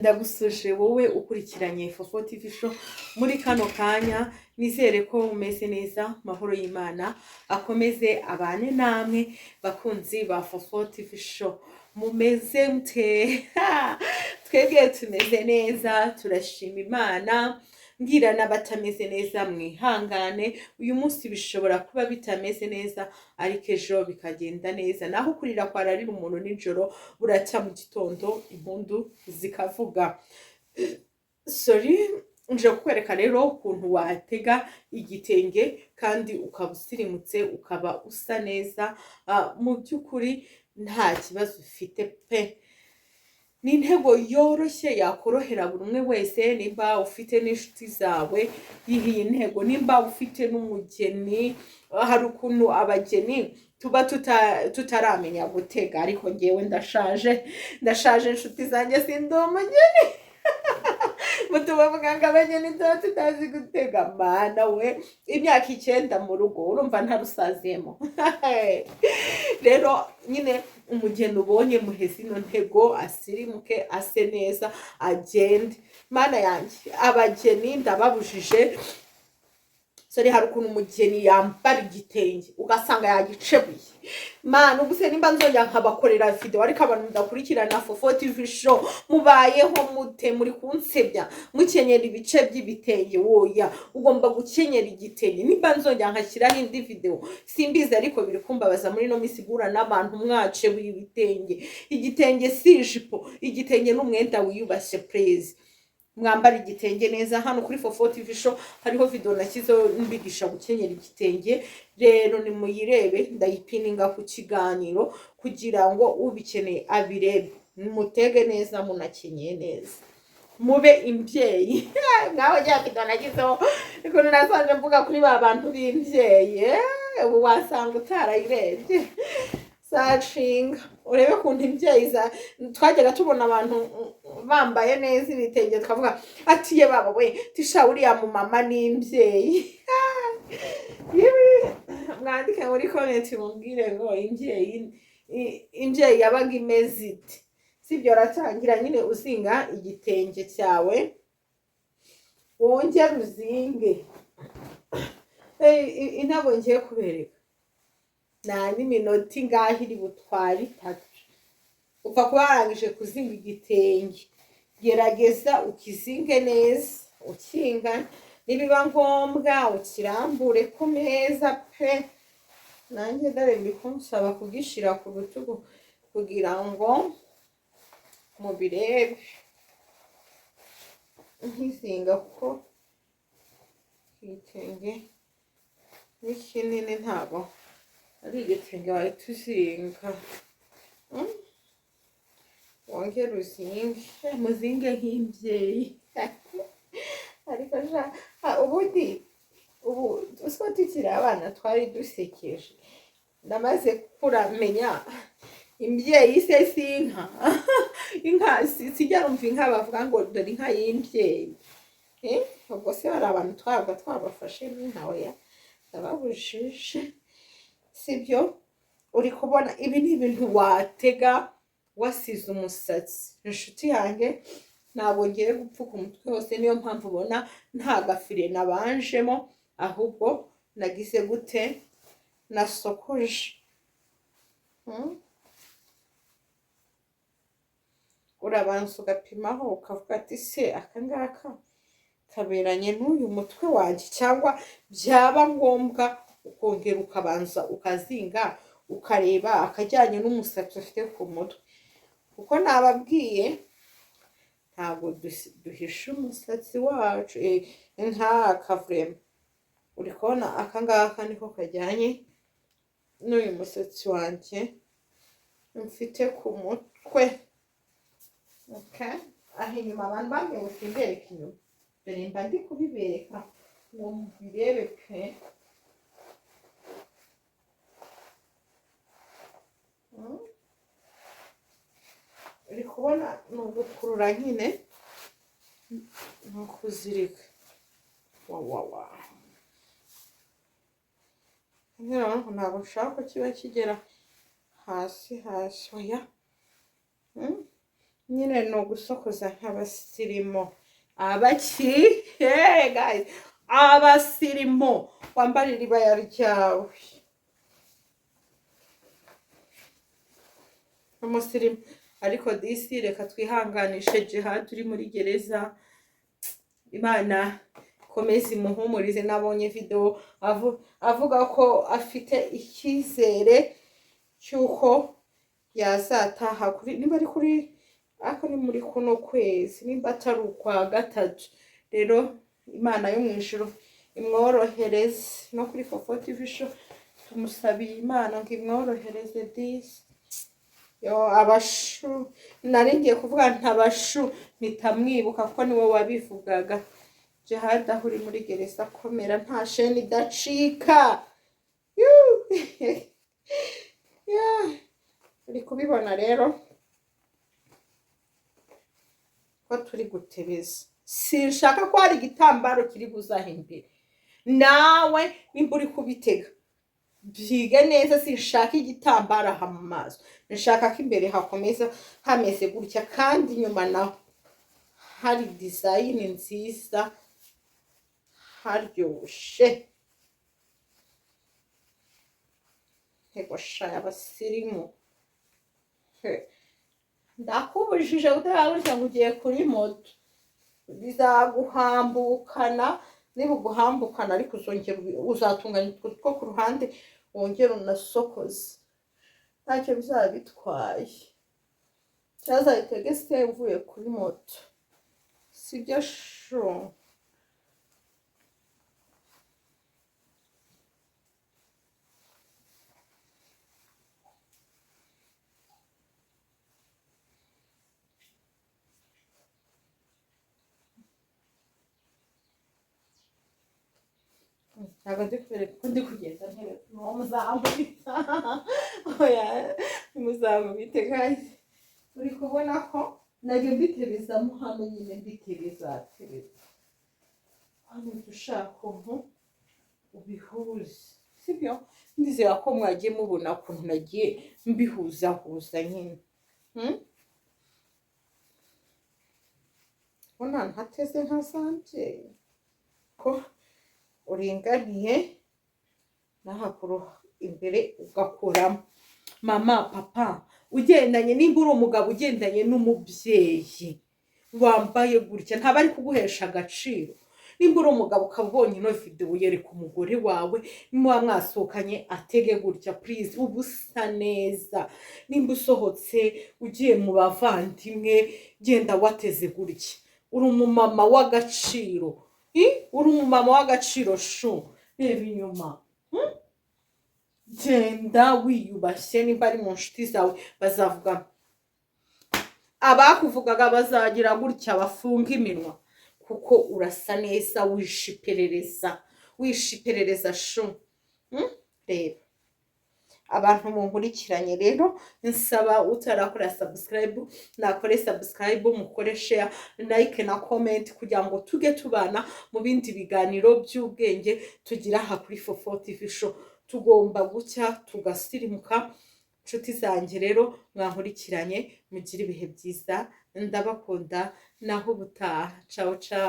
Ndagusuje wowe ukurikiranye Fofo TV show muri kano kanya, nizere ko umeze neza. Mahoro y'Imana akomeze abane namwe bakunzi ba Fofo TV show, mumeze mute? Twebwe tumeze neza, turashima Imana. Mbwira n'abatameze neza mwihangane, uyu munsi bishobora kuba bitameze neza ariko ejo bikagenda neza. Naho kurira kwararira umuntu nijoro buracya mu gitondo impundu zikavuga. Sorry, nje kukwereka rero ukuntu watega igitenge kandi ukaba usirimutse, ukaba usa neza, mu by'ukuri nta kibazo ufite pe. Ni intego yoroshye yakorohera buri umwe wese. Nimba ufite n'inshuti zawe, iyi ntego. Nimba ufite n'umugeni, hari ukuntu abageni tuba tutaramenya gutega, ariko ngewe ndashaje inshuti zanjye sindi umugeni. Mutuma muganga abageni tuba tutazi gutega. Mana we, imyaka 9 mu rugo urumva ntarusaziyemo. Rero nyine umugeni ubonye muhezi ino ntego, asirimuke, ase neza, agende. Mana yanjye, abageni ndababujije. Sorry, hari ukuntu umugeni yambara igitenge ugasanga yagicebuye. Mana, ubuse nimba nzongera nkabakorera video ariko abantu mudakurikirana Fofo TV show mubayeho mute? Muri kunsebya mukenyera ibice by'ibitenge. Woya, ugomba gukenyera igitenge. Nimba nzongera nkashyiraho indi video simbizi, ariko biri kumbabaza muri no misigura n'abantu mwace w'ibitenge. Igitenge si ijipo, igitenge n'umwenda wiyubashye. Please mwambara igitenge neza. Hano kuri Fofo TV show hariho video nashyizeho mbigisha gukenyera igitenge, rero ni muyirebe, ndayipininga ku kiganiro kugira ngo ubikeneye abirebe. Mutege neza, munakenyeye neza, mube imbyeyi. Ngaho jya video nagizeho ariko nasanze mvuga kuri ba bantu b'imbyeyi, ubu wasanga utarayirebye. Searching urebe kuntu imbyeyi twajyaga tubona abantu bambaye neza ibitenge, twavuga ati ye baba we, tisha uriya mu mama n'imbyeyi. Mwandike muri comment mumbwire ngo imbyeyi yabaga imeze ite. Sibyo, ratangira nyine uzinga igitenge cyawe, wongera uzinge. Intabo ngiye kubereka nta n'iminota ingahe iri butware 3. Upfa kuba warangije kuzinga igitenge, gerageza ukizinge neza, ukinga. Nibiba ngombwa ukirambure ku meza pe. Nanjye dore mbikunsaba kugishira ku rutugu kugira ngo mubirebe. Nkizinga kuko igitenge ni kinini, ntabwo ari igitenge wahita uzinga. Wongera uzinge, muzinge nk'imbyeyi. Ariko ubu usiko tukiri abana twari dusekeje. Namaze kuramenya imbyeyi se sinka. Inka sijya rumva inka bavuga ngo dore inka y'imbyeyi. Ubwo se hari abantu twabafashe n'inka. Oya, ndababujije. Sibyo, uri kubona ibi ni ibintu watega wasize umusatsi. Inshuti yanjye, ntabwo ngiye gupfuka umutwe wose, niyo mpamvu ubona nta gafire nabanjemo, ahubwo nagize gute, nasokoje. Urabanza ugapimaho ukavuga ati se akangaka kaberanye n'uyu mutwe wanjye, cyangwa byaba ngombwa ukongera ukabanza ukazinga ukareba akajyanye n'umusatsi ufite ku mutwe. Kuko nababwiye ntabwo duhisha umusatsi wacu. Nta kavurema. Uri kubona akangaka niko kajyanye n'uyu musatsi wanjye mfite ku mutwe. Okay, aho inyuma abantu bambwiye ngo simbereke inyuma, dore mba ndi kubibereka ngo mubirebe pe. Uri kubona ni ugukurura nyine, ni ukuzirika. Wawawa, ntabwo nshaka ko kiba kigera hasi. Oya, nyine no gusokoza nk'abasirimu abaki hey guys abasirimu wambarira ibaya ryawe umusirimu ariko disi reka twihanganishe Jihad uri muri gereza Imana komeza imuhumurize nabonye video avuga ko afite icyizere cyuko yazataha kuri niba ari kuri ako ni muri kuno kwezi nimba atari ukwa gatatu rero Imana yo mu ijuru imworohereze no kuri Fofo TV show tumusabiye Imana ngo imworohereze disi yo abashu naringiye kuvuga ntabashu nitamwibuka ko niwe wabivugaga Jihad aho uri muri gereza komera nta sheni idacika uri kubibona rero ko turi gutebeza sinshaka ko hari igitambaro kiri buzaha imbere nawe nimba uri kubitega byige neza sinshaka igitambaro aha mu maso nshaka ko imbere hakomeza hameze gutya kandi inyuma naho hari design nziza haryoshe ego shaya abasirimu ndakubujije utayabujije ngo ugiye kuri moto bizaguhambukana niba uguhambukana ariko uzongera uzatunganya utwo two ku ruhande wongera unasokoze ntacyo bizaba bitwaye cyazahitege se uvuye kuri moto sibyo sho ntabwo ndi kubereka ko ndi kugenda ntereka uwo muzamubita oya muzamubite guys uri kubona ko nabyo mbitebezamo hano nyine mbitebeza hano dushaka ubu ubihuze sibyo ndizera ko mwagiye mubona ukuntu nagiye mbihuzahuza nyine ubona ntateze nka zanje ko uringaniye nahakuru imbere ugakuramo mama papa ugendanye nimba uri umugabo ugendanye n'umubyeyi wambaye gutya ntaba ari kuguhesha agaciro nimba uri umugabo ukabonye ino video yereka umugore wawe muba mwasohokanye atege gutya please ubusa neza nimba usohotse ugiye mu bavandimwe genda wateze gutya uri umumama w'agaciro uri umumama w'agaciro shu reba inyuma genda wiyubashye nimba ari mu nshuti zawe bazavuga abakuvugaga bazagira gutya bafunga iminwa kuko urasa neza wishiperereza shu reba abantu munkurikiranye rero nsaba utarakora subscribe nakore subscribe mukore share like na comment kugira ngo tuge tubana mu bindi biganiro by'ubwenge tugira aha kuri Fofo TV show tugomba gucya tugasirimuka nshuti zanjye rero mwankurikiranye mugira ibihe byiza ndabakunda naho ubutaha ciao ciao